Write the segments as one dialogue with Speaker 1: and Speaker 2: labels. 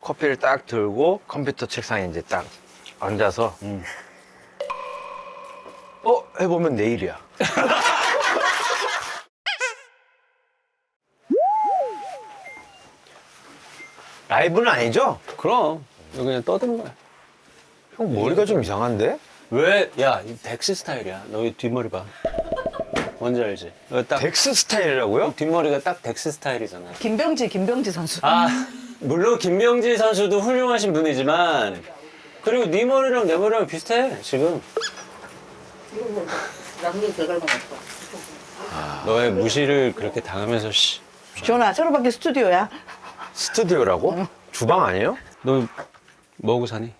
Speaker 1: 커피를 딱 들고 컴퓨터 책상에 이제 딱 앉아서 해보면 내일이야. 라이브는 아니죠?
Speaker 2: 그럼 이거 그냥 떠드는 거야.
Speaker 1: 형 머리가 좀 이상한데?
Speaker 2: 왜? 야, 이 덱스 스타일이야. 너 이 뒷머리 봐. 뭔지 알지? 이거 딱
Speaker 1: 덱스 스타일이라고요?
Speaker 2: 뒷머리가 딱 덱스 스타일이잖아.
Speaker 3: 김병지 선수.
Speaker 2: 아, 물론 김명지 선수도 훌륭하신 분이지만 그리고 네 머리랑 내 머리랑 비슷해 지금.
Speaker 3: 남는 결과만 없어.
Speaker 2: 너의 무시를 그렇게 당하면서 씨.
Speaker 3: 지원아, 저로밖에 스튜디오야.
Speaker 1: 스튜디오라고? 주방 아니에요?
Speaker 2: 너 뭐하고 사니?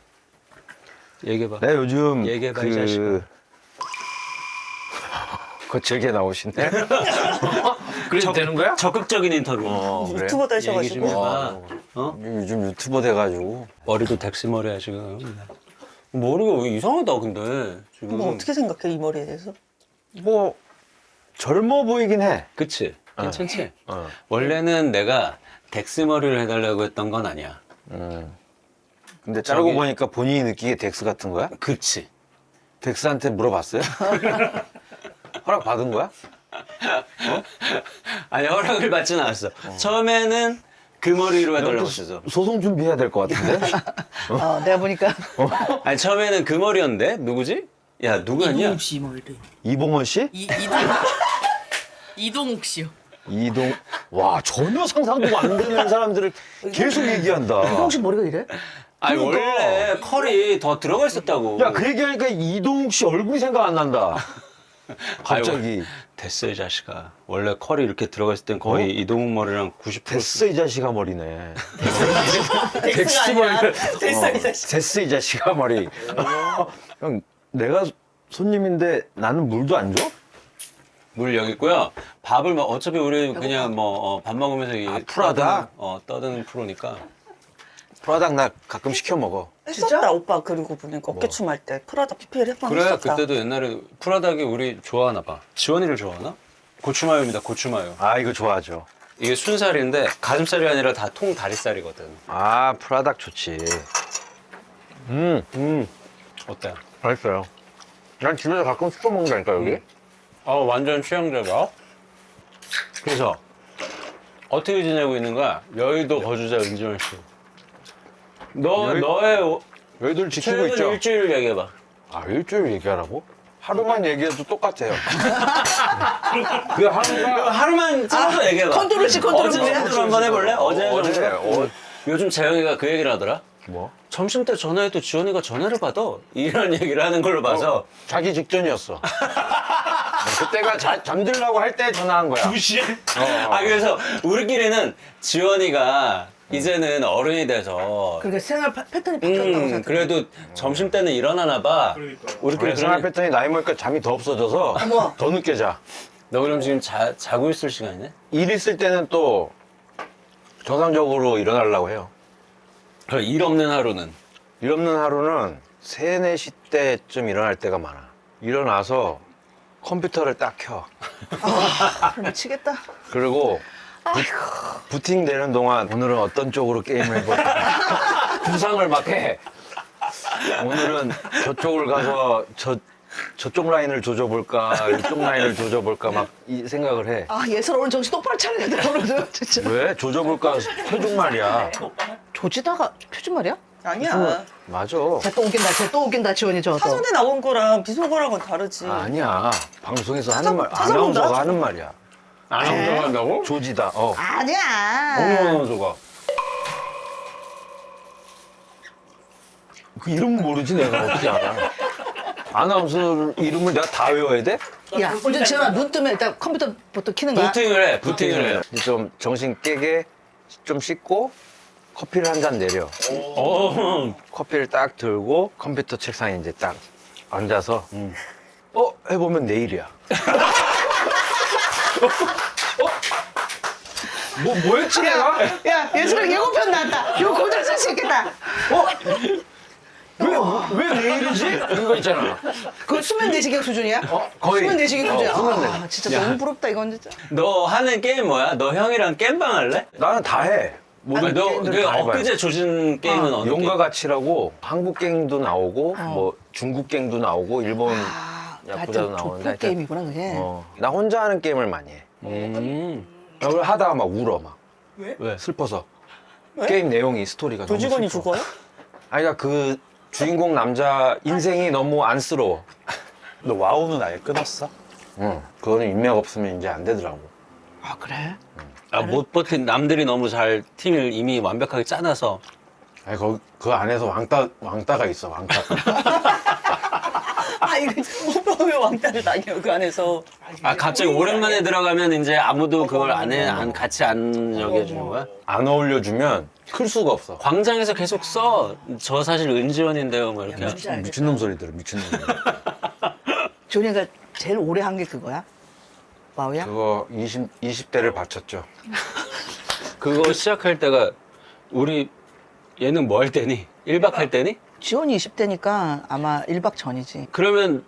Speaker 2: 얘기해봐.
Speaker 1: 나 요즘
Speaker 2: 얘기해봐, 이 자식아.
Speaker 1: 거칠게 나오시네. 그래도 되는 거야?
Speaker 2: 적극적인 인터뷰.
Speaker 1: 그래?
Speaker 3: 유튜버
Speaker 2: 얘기 좀
Speaker 3: 되셔가지고.
Speaker 2: 해봐. 어?
Speaker 1: 요즘 유튜버 돼가지고.
Speaker 2: 머리도 덱스 머리야 지금. 머리가 왜 이상하다 근데 지금.
Speaker 3: 뭐 어떻게 생각해, 이 머리에 대해서?
Speaker 1: 뭐 젊어 보이긴 해.
Speaker 2: 그치? 괜찮지?
Speaker 1: 어.
Speaker 2: 원래는 내가 덱스 머리를 해달라고 했던 건 아니야.
Speaker 1: 근데 자르고
Speaker 2: 저기-
Speaker 1: 보니까 본인이 느끼기에 덱스 같은 거야?
Speaker 2: 그치?
Speaker 1: 덱스한테 물어봤어요? 허락 받은 거야?
Speaker 2: 아니 허락을 받진 않았어. 처음에는 그 머리로 해달라고 했어.
Speaker 1: 소송 준비해야 될 것 같은데?
Speaker 3: 내가 보니까.
Speaker 2: 아니 처음에는 그 머리였는데 누구지? 야 누구였냐?
Speaker 4: 이동욱 씨 머리.
Speaker 1: 이봉원 씨?
Speaker 4: 이동욱 씨요.
Speaker 1: 이동. 와, 전혀 상상도 안 되는 사람들을 계속 얘기한다.
Speaker 3: 혹시 머리가 이래?
Speaker 2: 아니
Speaker 1: 그러니까.
Speaker 2: 원래 컬이 더 들어가 있었다고.
Speaker 1: 야, 그 얘기하니까 이동욱 씨 얼굴이 생각 안 난다. 갑자기.
Speaker 2: 됐어 이 자식아. 원래 컬이 이렇게 들어가 있을 땐 거의 이동욱 머리랑 90%
Speaker 1: 됐어, 이 자식아 머리네.
Speaker 3: 덱스가 아니야. 됐어, 이 자식.
Speaker 1: 됐어, 이 자식아 머리. 형, 내가 손님인데 나는 물도 안 줘?
Speaker 2: 물 여기 있고요. 밥을 뭐 어차피 우리 그냥 뭐 밥 먹으면서 이게
Speaker 1: 프라다?
Speaker 2: 떠드는 프로니까.
Speaker 1: 프라닭 나 가끔 시켜 먹어.
Speaker 3: 했었다, 오빠. 그리고 보니까 어깨춤 할 때. 프라다 PPL 해방
Speaker 2: 그래
Speaker 3: 했었다.
Speaker 2: 그때도 옛날에 프라닭이 우리 좋아하나 봐. 지원이를 좋아하나? 고추마요입니다. 고추마요.
Speaker 1: 아, 이거 좋아하죠.
Speaker 2: 이게 순살인데 가슴살이 아니라 다 통다리살이거든.
Speaker 1: 아, 프라닭 좋지.
Speaker 2: 어때?
Speaker 1: 맛있어요. 난 집에서 가끔 시켜 먹는다니까, 여기.
Speaker 2: 완전 취향적이야. 그래서 어떻게 지내고 있는 거야? 여의도 거주자 은지원 씨. 너의
Speaker 1: 여의도를 지키고
Speaker 2: 최근
Speaker 1: 있죠.
Speaker 2: 일주일 얘기해봐.
Speaker 1: 아, 일주일 얘기하라고? 하루만 얘기해도 똑같아요. 그 하루가
Speaker 2: 하루만 찍어서 얘기해봐.
Speaker 3: 컨트롤 C, 컨트롤
Speaker 2: 어제
Speaker 3: V.
Speaker 2: 정도로 한번 해볼래? 어제
Speaker 1: 어제,
Speaker 2: 정도? 요즘 재영이가 그 얘기를 하더라.
Speaker 1: 뭐?
Speaker 2: 점심 때 전화해도 지원이가 전화를 받아. 이런 얘기를 하는 걸로 봐서.
Speaker 1: 자기 직전이었어. 그때가 잠들라고 할 때 전화한 거야.
Speaker 2: 2시에? 그래서 우리끼리는 지원이가 이제는 어른이 돼서
Speaker 3: 그러니까 생활 패턴이 바뀌었다고 생각해.
Speaker 2: 그래도 점심 때는 일어나나 봐. 우리끼리
Speaker 1: 그래, 생활
Speaker 2: 그러니
Speaker 1: 패턴이 나이 먹으니까 잠이 더 없어져서
Speaker 3: 어머.
Speaker 1: 더 늦게 자.
Speaker 2: 너 그럼 지금 자고 있을 시간이네?
Speaker 1: 일 있을 때는 또 정상적으로 일어나려고 해요.
Speaker 2: 그럼 일 없는 하루는?
Speaker 1: 일 없는 하루는 3, 4시 때쯤 일어날 때가 많아. 일어나서 컴퓨터를 딱 켜.
Speaker 3: 미치겠다.
Speaker 1: 그리고 부팅 되는 동안 오늘은 어떤 쪽으로 게임을 해볼까. 구상을 막 해. 오늘은 저쪽을 가서 저쪽 라인을 조져볼까, 이쪽 라인을 조져볼까 막 이 생각을 해.
Speaker 3: 예슬 오늘 정신 똑바로 차려야 돼, 오늘은. 진짜.
Speaker 1: 왜? 조져볼까 표준말이야.
Speaker 3: 조지다가 표준말이야?
Speaker 5: 아니야.
Speaker 1: 맞아.
Speaker 3: 쟤또 웃긴다, 지원이 저거.
Speaker 5: 사전에 나온 거랑 비속어랑은 다르지.
Speaker 1: 아니야. 방송에서 하는 말,
Speaker 5: 찾아본다?
Speaker 1: 아나운서가 하는 말이야.
Speaker 2: 아나운서가 한다고?
Speaker 1: 조지다.
Speaker 3: 아니야.
Speaker 2: 아나운서가.
Speaker 1: 그 이름 모르지 내가 어떻게 알아? 아나운서 이름을 내가 다 외워야 돼?
Speaker 3: 야, 이제 지원아, 눈 뜨면 일단 컴퓨터부터 키는 거야?
Speaker 2: 부팅을 해.
Speaker 1: 좀 정신 깨게 좀 씻고 커피를 한 잔 내려. 커피를 딱 들고 컴퓨터 책상에 이제 딱 앉아서 해보면 내일이야. 뭐였지 내가?
Speaker 3: 야, 예술은 예고편 나왔다. 이거 고장 쓸 수 있겠다.
Speaker 1: 왜 내일이지? 이거 있잖아.
Speaker 3: 그거 수면 내시경 수준이야?
Speaker 1: 거의.
Speaker 3: 수면 내시경 수준이야.
Speaker 1: 수면 내시경.
Speaker 3: 진짜 너무 부럽다, 이건 진짜.
Speaker 2: 너 하는 게임 뭐야? 너 형이랑 겜방 할래?
Speaker 1: 나는 다 해.
Speaker 2: 너
Speaker 1: 게임들
Speaker 2: 그
Speaker 1: 다 해봐요.
Speaker 2: 엊그제 조진 게임은 어느
Speaker 1: 용과
Speaker 2: 게임?
Speaker 1: 같이라고 한국 갱도 나오고 뭐 중국 갱도 나오고 일본 야쿠자도 나오는데
Speaker 3: 조폭 게임이구나 그게.
Speaker 1: 나 혼자 하는 게임을 많이 해. 그걸 하다가 막 울어 막
Speaker 2: 왜?
Speaker 1: 슬퍼서
Speaker 5: 왜?
Speaker 1: 게임 내용이 스토리가 너무
Speaker 5: 조직원이
Speaker 1: 슬퍼.
Speaker 5: 죽어요?
Speaker 1: 아니 그러니까 그 주인공 남자 인생이 너무 안쓰러워.
Speaker 4: 너 와우는 아예 끊었어?
Speaker 1: 응. 그거는 인맥 없으면 이제 안 되더라고.
Speaker 3: 아 그래?
Speaker 2: 못 버틴 남들이 너무 잘 팀을 이미 완벽하게 짜놔서
Speaker 1: 아니 그 안에서 왕따가 있어 왕따.
Speaker 5: 아 이거 왜 왕따를 당해요 그 안에서.
Speaker 2: 갑자기 오랜만에 들어가면 이제 아무도 그걸 같이 안 여겨주는 거야?
Speaker 1: 안 어울려주면 클 수가 없어.
Speaker 2: 광장에서 계속 써. 저 사실 은지원인데요, 뭐 이렇게.
Speaker 1: 미친놈 소리 들어 미친놈 소리.
Speaker 3: 조니가 제일 오래 한 게 그거야? 와우야?
Speaker 1: 그거 20대를 바쳤죠.
Speaker 2: 그거 시작할 때가 우리 얘는 뭐 할 때니? 1박 할 때니?
Speaker 3: 지원이 20대니까 아마 1박 전이지.
Speaker 2: 그러면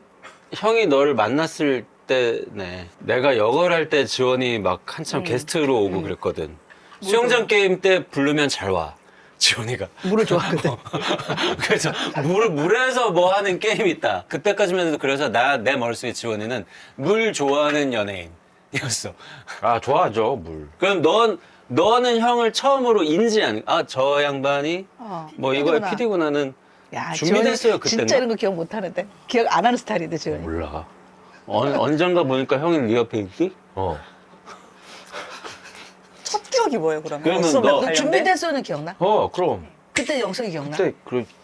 Speaker 2: 형이 너를 만났을 때네. 내가 역얼할 때 지원이 막 한참 게스트로 오고 그랬거든. 수영장 게임 때 부르면 잘 와. 지원이가.
Speaker 3: 물을 좋아하거든.
Speaker 2: 그래서 물에서 뭐 하는 게임이 있다. 그때까지만 해도 그래서 내 머릿속에 지원이는 물 좋아하는 연예인이었어.
Speaker 1: 아 좋아하죠 물.
Speaker 2: 그럼 너는 형을 처음으로 인지한, 저 양반이 뭐 이거의
Speaker 3: PD구나.
Speaker 2: PD구나는
Speaker 3: 야,
Speaker 2: 준비됐어요,
Speaker 3: 지원이 진짜
Speaker 2: 그때는?
Speaker 3: 이런 거 기억 못 하는데. 기억 안 하는 스타일인데 지원이.
Speaker 1: 몰라.
Speaker 2: 언젠가 보니까 형이 네 옆에 있지?
Speaker 5: 첫 기억이 뭐예요 그러면?
Speaker 2: 그러면
Speaker 5: 수업
Speaker 2: 너
Speaker 5: 몇 관련돼?
Speaker 3: 준비됐어는 기억나?
Speaker 1: 그럼
Speaker 3: 그때 영석이 기억나?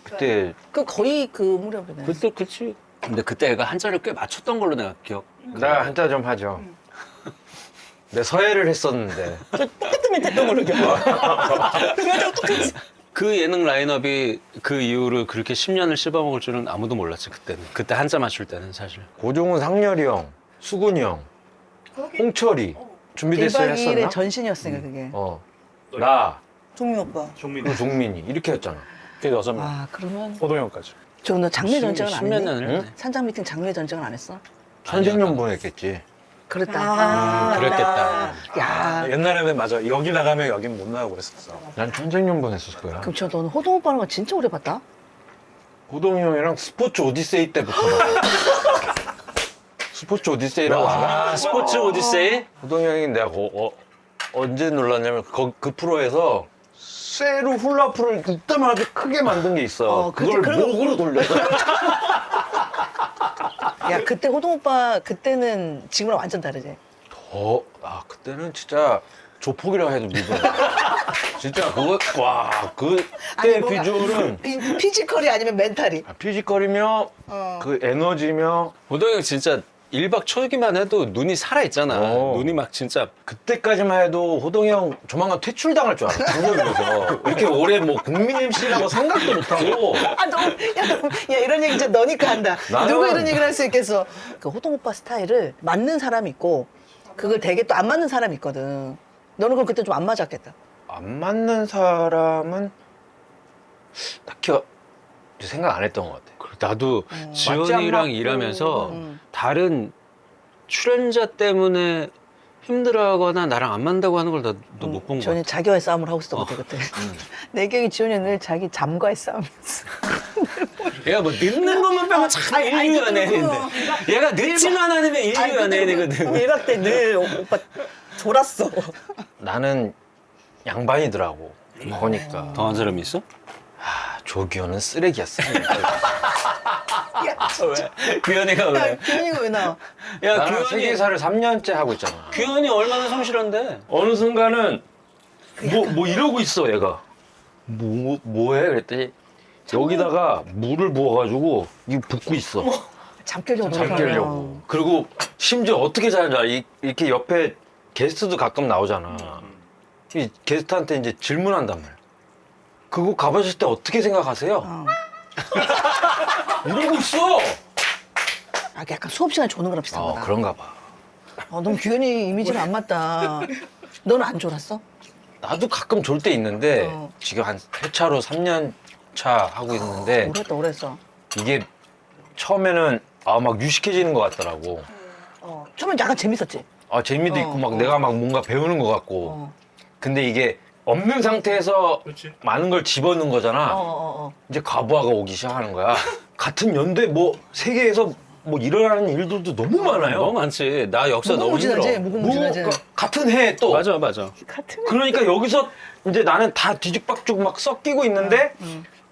Speaker 1: 그때
Speaker 3: 그 거의 그 무렵이네.
Speaker 2: 그때 그치. 근데 그때 애가 한자를 꽤 맞췄던 걸로 내가 기억.
Speaker 1: 나 한자 좀 하죠. 내 서예를 했었는데.
Speaker 5: 똑같은 멘트 했던 걸로 기억해. 그러면 똑같이.
Speaker 2: 그 예능 라인업이 그 이후로 그렇게 10년을 씹어먹을 줄은 아무도 몰랐지 그때는. 그때 한자 맞출 때는 사실.
Speaker 1: 고종은 상렬이 형, 수근이 형, 홍철이 준비됐어요
Speaker 3: 1박 2일의
Speaker 1: 했었나?
Speaker 3: 전신이었으니까 그게.
Speaker 1: 나
Speaker 5: 종민 오빠.
Speaker 1: 그리고 종민이 이렇게 했잖아.
Speaker 4: 그게 6명.
Speaker 3: 아 그러면
Speaker 4: 호동형까지.
Speaker 3: 저너 장례 전쟁은 안
Speaker 2: 10몇
Speaker 3: 했니?
Speaker 2: 년을 했네.
Speaker 3: 산장 미팅 장례 전쟁은 안 했어?
Speaker 1: 천생연분 했겠지.
Speaker 3: 그랬다.
Speaker 2: 그랬겠다.
Speaker 3: 야,
Speaker 4: 옛날에는 맞아. 여기 나가면 여긴 못 나가고 그랬었어.
Speaker 1: 난 천생연분 했었을 거야.
Speaker 3: 그럼 저 너는 호동 오빠는 거 진짜 오래 봤다?
Speaker 1: 호동이 형이랑 스포츠 오디세이 때부터 봤어. 스포츠 오디세이라고 알아?
Speaker 2: 스포츠 오디세이?
Speaker 1: 호동이 형이 내가 언제 놀랐냐면 그 프로에서 쇠로 훌라후프를 이따만하게 크게 만든 게 있어.
Speaker 3: 그치,
Speaker 1: 그걸
Speaker 3: 그런 거-
Speaker 1: 목으로 돌려서.
Speaker 3: 야 그때 호동 오빠 그때는 지금이랑 완전 다르지?
Speaker 1: 그때는 진짜 조폭이라고 해도 믿어. 진짜 그때
Speaker 3: 아니, 뭐가-
Speaker 1: 비주얼은
Speaker 3: 피지컬이 아니면 멘탈이.
Speaker 1: 피지컬이며 그 에너지며
Speaker 2: 호동이 형 진짜 1박 초기만 해도 눈이 살아있잖아. 눈이 막 진짜.
Speaker 1: 그때까지만 해도 호동이 형 조만간 퇴출당할 줄 알았어. 중국에서 이렇게 오래 뭐 국민 MC라고 생각도 못하고.
Speaker 3: 야 이런 얘기 진짜 너니까 한다.
Speaker 1: 나는-
Speaker 3: 누가 이런 얘기를 할 수 있겠어? 그 호동 오빠 스타일을 맞는 사람이 있고 그걸 되게 또 안 맞는 사람이 있거든. 너는 그럼 그때 좀 안 맞았겠다.
Speaker 1: 안 맞는 사람은 딱히 생각 안 했던 것 같아.
Speaker 2: 나도
Speaker 1: 맞지
Speaker 2: 지원이랑
Speaker 1: 않나?
Speaker 2: 일하면서 다른 출연자 때문에 힘들어하거나 나랑 안 맞는다고 하는 걸 나도 못 본 거야.
Speaker 3: 지원이 자기와의 싸움을 하고 있었던 것 같아 그때. 내 기억에 지원이 늘 자기 잠과의 싸움이었어.
Speaker 2: 얘가 뭐 늦는 것만 빼면 참 인류 연예인인데. 얘가 늦지만 않으면 인류 연예인이거든.
Speaker 5: 1박 때 늘 오빠 졸았어.
Speaker 1: 나는 양반이더라고. 보니까.
Speaker 2: 더한 사람이 있어?
Speaker 1: 조기호는 쓰레기였어.
Speaker 2: 왜? 규현이가 왜?
Speaker 3: 기현이가 왜 나와?
Speaker 2: 야,
Speaker 1: 나랑
Speaker 2: 규현이,
Speaker 1: 세계사를 3년째 하고 있잖아.
Speaker 2: 규현이 얼마나 성실한데?
Speaker 1: 어느 순간은 뭐 이러고 있어 얘가. 뭐해? 그랬더니 여기다가 물을 부어가지고 이거 붓고 있어.
Speaker 3: 잠 깨려고.
Speaker 1: 잘 깨려고. 그리고 심지어 어떻게 자는지 알아? 이렇게 옆에 게스트도 가끔 나오잖아. 이 게스트한테 이제 질문한단 말이야. 그거 가보실 때 어떻게 생각하세요? 이러고 있어.
Speaker 3: 아, 약간 수업 시간에 조는 거랑 비슷한 거다.
Speaker 1: 그런가 봐.
Speaker 3: 너무 규현이 이미지랑 안 맞다. 너는 안 졸았어?
Speaker 1: 나도 가끔 졸 때 있는데
Speaker 3: 어.
Speaker 1: 지금 한 회차로 3년 차 하고 있는데
Speaker 3: 오래 했다, 오래 했어.
Speaker 1: 이게 처음에는 막 유식해지는 것 같더라고.
Speaker 3: 처음엔 약간 재밌었지?
Speaker 1: 재미도 있고 막 내가 막 뭔가 배우는 것 같고. 근데 이게 없는 상태에서
Speaker 5: 그렇지.
Speaker 1: 많은 걸 집어넣은 거잖아.
Speaker 3: 어.
Speaker 1: 이제 과부하가 오기 시작하는 거야. 같은 연대 뭐 세계에서 뭐 일어나는 일들도 너무 많아요.
Speaker 2: 너무 많지. 나 역사 너무 힘들어.
Speaker 3: 무궁무진하지, 무궁무진하지.
Speaker 1: 같은 해 또.
Speaker 2: 맞아.
Speaker 3: 같은.
Speaker 1: 그러니까 여기서 이제 나는 다 뒤죽박죽 막 섞이고 있는데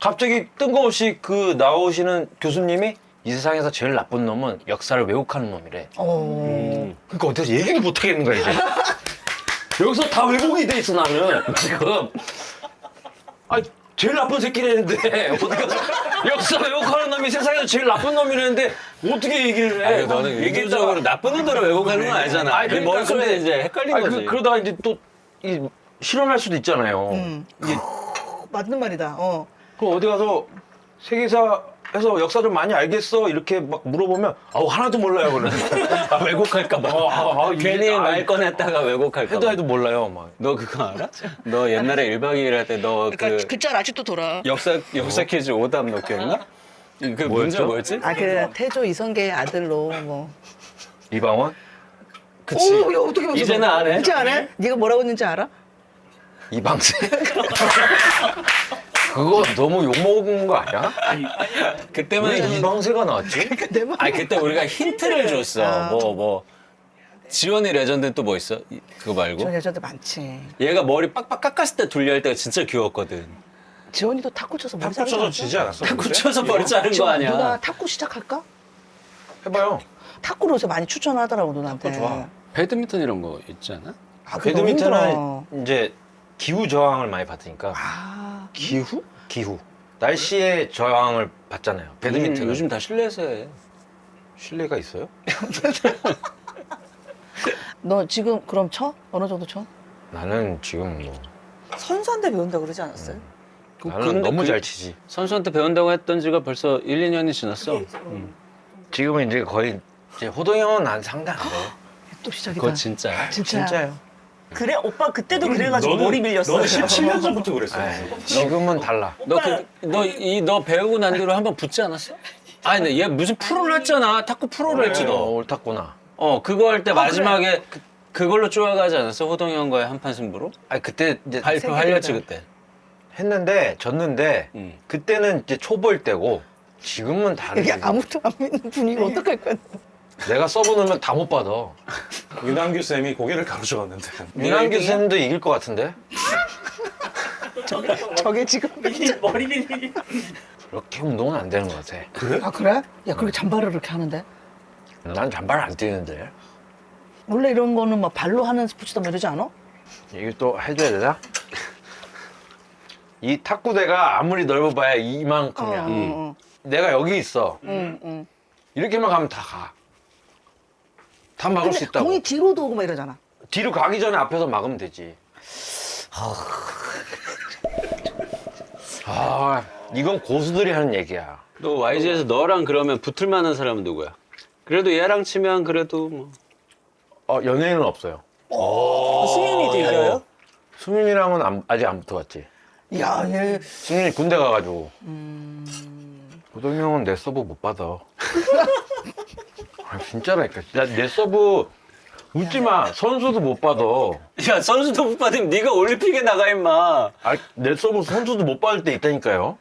Speaker 1: 갑자기 뜬금없이 그 나오시는 교수님이 이 세상에서 제일 나쁜 놈은 역사를 왜곡하는 놈이래. 그러니까 어때서 얘기를 못 하겠는 거야 이제. 여기서 다 왜곡이 돼 있어 나는 지금. 아 제일 나쁜 새끼라는데 어떻게 역사 왜곡하는 놈이 세상에서 제일 나쁜 놈이라는데 어떻게 얘기를 해?
Speaker 2: 아니, 너는 의도적으로 나쁜 놈들을 왜곡하는 건 아니잖아.
Speaker 1: 아니,
Speaker 2: 네
Speaker 1: 그러니까
Speaker 2: 머릿속에
Speaker 1: 근데-
Speaker 2: 이제 헷갈린
Speaker 1: 아니,
Speaker 2: 거지.
Speaker 1: 그러다가 이제 또 실현할 수도 있잖아요. 이게
Speaker 3: 맞는 말이다. 어.
Speaker 1: 그 어디 가서 세계사에서 역사 좀 많이 알겠어 이렇게 막 물어보면 아우 하나도 몰라요 그러는.
Speaker 2: 아, 왜곡할까봐. 괜히 말 꺼냈다가 왜곡할까봐.
Speaker 1: 해도 몰라요 막.
Speaker 2: 너 그거 알아? 너 옛날에 1박 2일 할 때 너
Speaker 3: 그러니까 그 짤 아직도 돌아.
Speaker 2: 역사 퀴즈 오답 너 기억나? 그 문제 뭐였지?
Speaker 3: 아 그 태조 이성계의 아들로 뭐.
Speaker 1: 이방원?
Speaker 2: 그치.
Speaker 3: 오, 야, 어떻게 봤어?
Speaker 2: 이제는 안 해.
Speaker 3: 이제 안 해? 네가 뭐라고 했는지 알아?
Speaker 1: 이방세? 그거 너무 욕먹은 거 아니야?
Speaker 2: 그때만
Speaker 1: 왜 이방세가 나왔지?
Speaker 3: 내 말.
Speaker 2: 아니 그때 우리가 힌트를 줬어. 뭐 지원이 레전드는 또 뭐 있어? 그거 말고?
Speaker 3: 저 여자들 많지.
Speaker 2: 얘가 머리 빡빡 깎았을 때 둘리 할 때가 진짜 귀여웠거든.
Speaker 3: 지원이도 탁구 쳐서 머리
Speaker 4: 탁구
Speaker 3: 자르지
Speaker 4: 쳐서
Speaker 3: 않았어?
Speaker 4: 지지 않았어?
Speaker 2: 탁구 쳐서 머리 자른 거 아니야.
Speaker 3: 누나 탁구 시작할까?
Speaker 1: 해봐요.
Speaker 3: 탁구를 요새 많이 추천하더라고 누나한테.
Speaker 1: 탁구 좋아.
Speaker 2: 배드민턴 이런 거 있지 않아?
Speaker 3: 아, 그거 너무 힘들어.
Speaker 1: 배드민턴은 이제 기후 저항을 많이 받으니까.
Speaker 3: 아,
Speaker 1: 기후? 기후. 날씨의 저항을 받잖아요. 배드민턴은
Speaker 2: 요즘 다 실내에서 해.
Speaker 1: 실내가 있어요?
Speaker 3: 너 지금 그럼 쳐? 어느 정도 쳐?
Speaker 1: 나는 지금 뭐
Speaker 3: 선수한테 배운다 그러지 않았어요?
Speaker 1: 나는
Speaker 2: 근데
Speaker 1: 너무
Speaker 2: 그-
Speaker 1: 잘 치지.
Speaker 2: 선수한테 배운다고 했던 지가 벌써 1, 2년이 지났어.
Speaker 1: 지금은 이제 거의 이제 호동이 형은 난 상대 안 돼.
Speaker 3: 또 시작이다.
Speaker 2: 그거 진짜야.
Speaker 1: 진짜요.
Speaker 5: 그래 오빠 그때도 그래가지고
Speaker 4: 너는-
Speaker 5: 머리 밀렸어.
Speaker 4: 너는 17년 전부터 그랬어.
Speaker 1: 지금은 달라.
Speaker 2: 너 배우고 난 뒤로 한번 붙지 않았어? 아니, 근데 얘 무슨 프로를 했잖아. 탁구 프로를 했지, 너.
Speaker 1: 옳았구나.
Speaker 2: 그거 할 때 마지막에 그걸로 쪼아가지 않았어? 호동이 형과의 한판 승부로?
Speaker 1: 아니 그때 이제
Speaker 2: 발표 할렸지, 그때.
Speaker 1: 했는데 졌는데 그때는 이제 초보일 때고 지금은 다르지.
Speaker 3: 이게 아무도 안 믿는 분위기 어떡할 거야?
Speaker 1: 내가 서브 넣으면 다 못 받아.
Speaker 4: 윤한규 쌤이 고개를 가로저었는데.
Speaker 1: 민한규 쌤도 이길 것 같은데?
Speaker 3: 저게 지금
Speaker 5: 머리 밀리.
Speaker 1: 그렇게 운동은 안 되는 것 같아.
Speaker 3: 아 그래? 야 그렇게 잠바를 그렇게 하는데?
Speaker 1: 난 잔발 안 뛰는데.
Speaker 3: 원래 이런 거는 막 발로 하는 스포츠도 뭐 이러지 않아?
Speaker 1: 이게 또 해줘야 되나? 이 탁구대가 아무리 넓어봐야 이만큼이야. 내가 여기 있어.
Speaker 3: 응.
Speaker 1: 이렇게만 가면 다 가. 다 막을 수
Speaker 3: 근데
Speaker 1: 있다고.
Speaker 3: 공이 뒤로도 오고 막 이러잖아.
Speaker 1: 뒤로 가기 전에 앞에서 막으면 되지. 이건 고수들이 하는 얘기야.
Speaker 2: 너 YG에서 너랑 그러면 붙을 만한 사람은 누구야? 그래도 얘랑 치면 그래도 뭐.
Speaker 1: 연예인은 없어요.
Speaker 5: 수민이도 이겨요?
Speaker 1: 수민이랑은 아직 안 붙어봤지.
Speaker 3: 야, 얘
Speaker 1: 수민이 군대 가가지고. 고동이 형은 내 서브 못 받아. 진짜라니까. 내 서브 웃지 마. 선수도 못 받아.
Speaker 2: 야, 선수도 못 받으면 네가 올림픽에 나가, 임마.
Speaker 1: 내 서브 선수도 못 받을 때 있다니까요.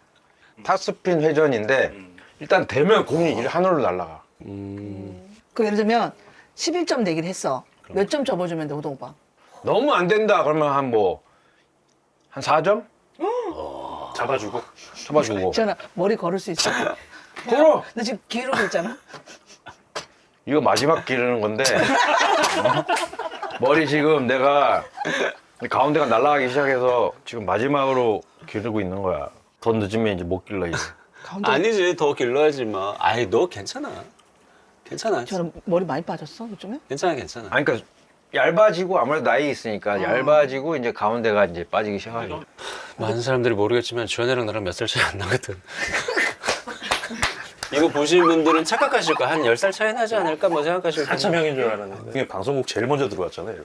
Speaker 1: 탑스핀 회전인데 일단 되면 공이 하늘로 날아가.
Speaker 3: 그 예를 들면 11점 내기를 했어. 몇 점 접어주면 돼, 호동 오빠?
Speaker 1: 너무 안 된다 그러면 한 4점?
Speaker 4: 잡아주고.
Speaker 1: 잡아주고.
Speaker 3: 전화 머리 걸을 수 있어.
Speaker 1: 걸어!
Speaker 3: 너 지금 기르고 있잖아.
Speaker 1: 이거 마지막 기르는 건데 머리 지금 내가 가운데가 날아가기 시작해서 지금 마지막으로 기르고 있는 거야. 더 늦으면 이제 못 길러 이제.
Speaker 3: 가운데
Speaker 2: 아니지, 더 길러야지, 마. 아이, 너 괜찮아. 괜찮아.
Speaker 3: 저는 머리 많이 빠졌어 요즘에?
Speaker 2: 괜찮아.
Speaker 1: 아니 그러니까 얇아지고 아무래도 나이 있으니까 얇아지고 이제 가운데가 이제 빠지기 시작하죠.
Speaker 2: 많은 사람들이 모르겠지만 주연이랑 나랑 몇 살 차이 안 나거든. 이거 보시는 분들은 착각하실 거야. 한 10살 차이 나지 않을까 뭐 생각하실 거야.
Speaker 4: 한참 형인 줄 알았는데. 이게 방송국 제일 먼저 들어왔잖아, 얘가.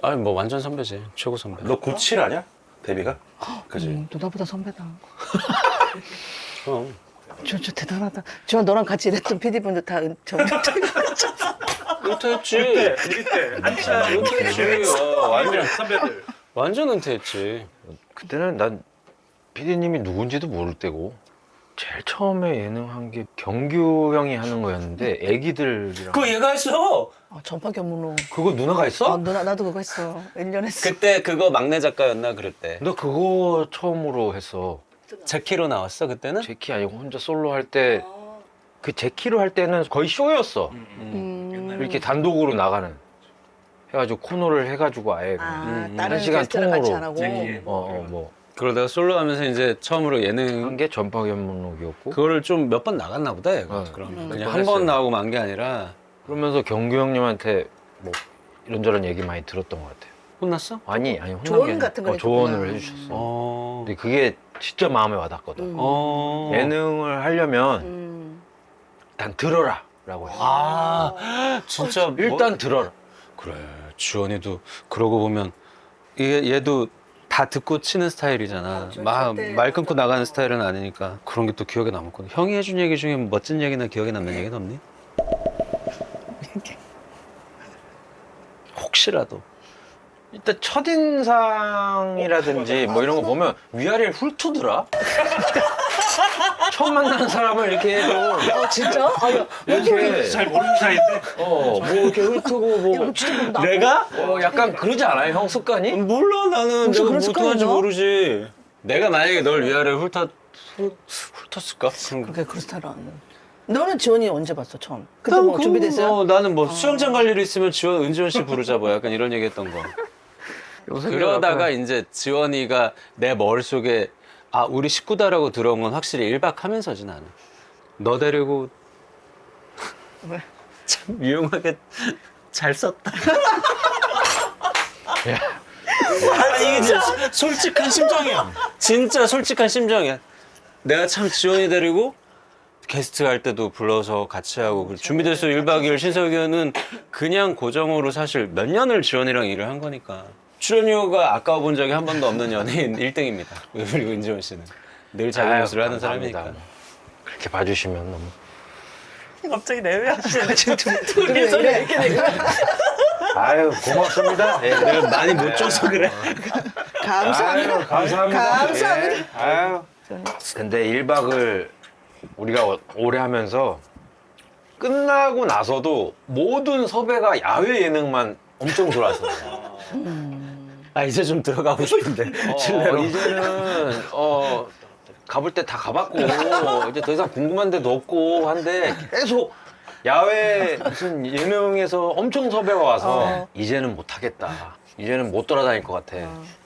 Speaker 2: 아니, 뭐 완전 선배지. 최고 선배.
Speaker 4: 너 97 아니야? 데뷔가? 그지?
Speaker 3: 누나보다 선배다.
Speaker 2: 그럼.
Speaker 3: 저 대단하다. 지원 너랑 같이 일했던 PD분들 다
Speaker 2: 은퇴했지.
Speaker 4: 우리 때.
Speaker 2: 은퇴했지. 완전
Speaker 4: 선배들.
Speaker 2: 완전 은퇴했지.
Speaker 1: 그때는 난 PD님이 누군지도 모를 때고 제일 처음에 예능 한 게 경규 형이 하는 거였는데 애기들이랑
Speaker 2: 그거 얘가 했어.
Speaker 3: 전파 견문로.
Speaker 1: 그거 누나가 했어?
Speaker 3: 누나 나도 그거 했어. 1년 했어.
Speaker 2: 그때 그거 막내 작가였나 그랬대.
Speaker 1: 너 그거 처음으로 했어.
Speaker 2: 제키로 나왔어 그때는?
Speaker 1: 제키 아니고 혼자 솔로 할 때 그 제키로 할 때는 거의 쇼였어. 이렇게 단독으로 나가는. 해가지고 코너를 해가지고 아예
Speaker 3: 다른
Speaker 1: 한 시간
Speaker 3: 게스트랑 같이
Speaker 1: 통으로.
Speaker 3: 안 하고.
Speaker 1: 뭐
Speaker 2: 그러다가 솔로 하면서 이제 처음으로
Speaker 1: 한
Speaker 2: 예능
Speaker 1: 게 전파견문록이었고
Speaker 2: 그거를 좀 몇 번 나갔나 보다 얘가. 그러면
Speaker 1: 몇
Speaker 2: 그냥
Speaker 1: 번
Speaker 2: 한 번
Speaker 1: 했어요.
Speaker 2: 나오고 만 게 아니라.
Speaker 1: 그러면서 경규 형님한테 뭐 이런저런 얘기 많이 들었던 것 같아요.
Speaker 2: 혼났어?
Speaker 1: 아니 혼난
Speaker 3: 조언
Speaker 1: 게
Speaker 3: 같은 걸
Speaker 1: 조언을
Speaker 3: 해줬구나.
Speaker 1: 해주셨어.
Speaker 2: 어.
Speaker 1: 근데 그게 진짜 마음에 와닿거든.
Speaker 2: 어.
Speaker 1: 예능을 하려면
Speaker 3: 음.
Speaker 1: 일단 들어라라고 했어.
Speaker 2: 아, 진짜 뭐-
Speaker 1: 일단 들어라.
Speaker 2: 그래. 주원이도 그러고 보면 얘도 다 듣고 치는 스타일이잖아. 말 끊고 나가는 스타일은 아니니까 그런 게 또 기억에 남았거든. 형이 해준 얘기 중에 멋진 얘기나 기억에 남는 얘기는 없니? 혹시라도.
Speaker 1: 일단 첫인상이라든지 뭐 이런 거 보면 위아래를 훑어더라. 처음 만나는 사람을 이렇게 해도
Speaker 3: 진짜? 아니,
Speaker 1: 이렇게
Speaker 4: 잘 모르는 사이인데.
Speaker 1: 뭐 이렇게 훑고 뭐
Speaker 3: 진짜 모른다.
Speaker 2: 내가?
Speaker 1: 약간 그러지 않아요, 형 습관이?
Speaker 2: 몰라 나는
Speaker 3: 무슨
Speaker 2: 내가
Speaker 3: 그런
Speaker 2: 뭐
Speaker 3: 습관이
Speaker 2: 어떡하는지
Speaker 3: 있나?
Speaker 2: 모르지. 내가 만약에 널 위아래 훑었을까? 그럼
Speaker 3: 그렇게 그런 스타일 안. 너는 지원이 언제 봤어 처음? 그때 뭐 준비됐어요?
Speaker 2: 나는 뭐 수영장 갈 일이 있으면 지원 은지원 씨 부르자 뭐 약간 이런 얘기했던 거. 그러다가 이제 지원이가 내 머릿속에 아 우리 식구다라고 들어온 건 확실히 1박 하면서지 나는. 너 데리고
Speaker 3: 왜?
Speaker 2: 참 유용하게 잘 썼다. 아니 이게 진짜 솔직한 심정이야. 진짜 솔직한 심정이야. 내가 참 지원이 데리고 게스트 할 때도 불러서 같이 하고 그리고 준비돼서 1박 2일 신서기는 그냥 고정으로 사실 몇 년을 지원이랑 일을 한 거니까 출연료가 아까워 본 적이 한 번도 없는 연예인 1등입니다. 그리고 은지원 씨는 늘 자기
Speaker 1: 아유,
Speaker 2: 모습을 하는
Speaker 1: 감사합니다.
Speaker 2: 사람이니까.
Speaker 1: 그렇게 봐주시면 너무
Speaker 5: 갑자기 내외하시네.
Speaker 3: 둘이서 이렇게
Speaker 1: 아유 고맙습니다. 예.
Speaker 2: 내가 많이 못 줘서 그래.
Speaker 3: 감사합니다.
Speaker 1: 아유, 감사합니다.
Speaker 3: 감사합니다.
Speaker 1: 예. 아유. 근데 1박을 우리가 오래 하면서 끝나고 나서도 모든 섭외가 야외 예능만 엄청 들어왔어요.
Speaker 2: 아 이제 좀 들어가고 싶은데 실내로.
Speaker 1: 이제는 가볼 때 다 가봤고 이제 더 이상 궁금한 데도 없고 한데 계속 야외 무슨 예능에서 엄청 섭외가 와서 이제는 못 하겠다. 이제는 못 돌아다닐 것 같아.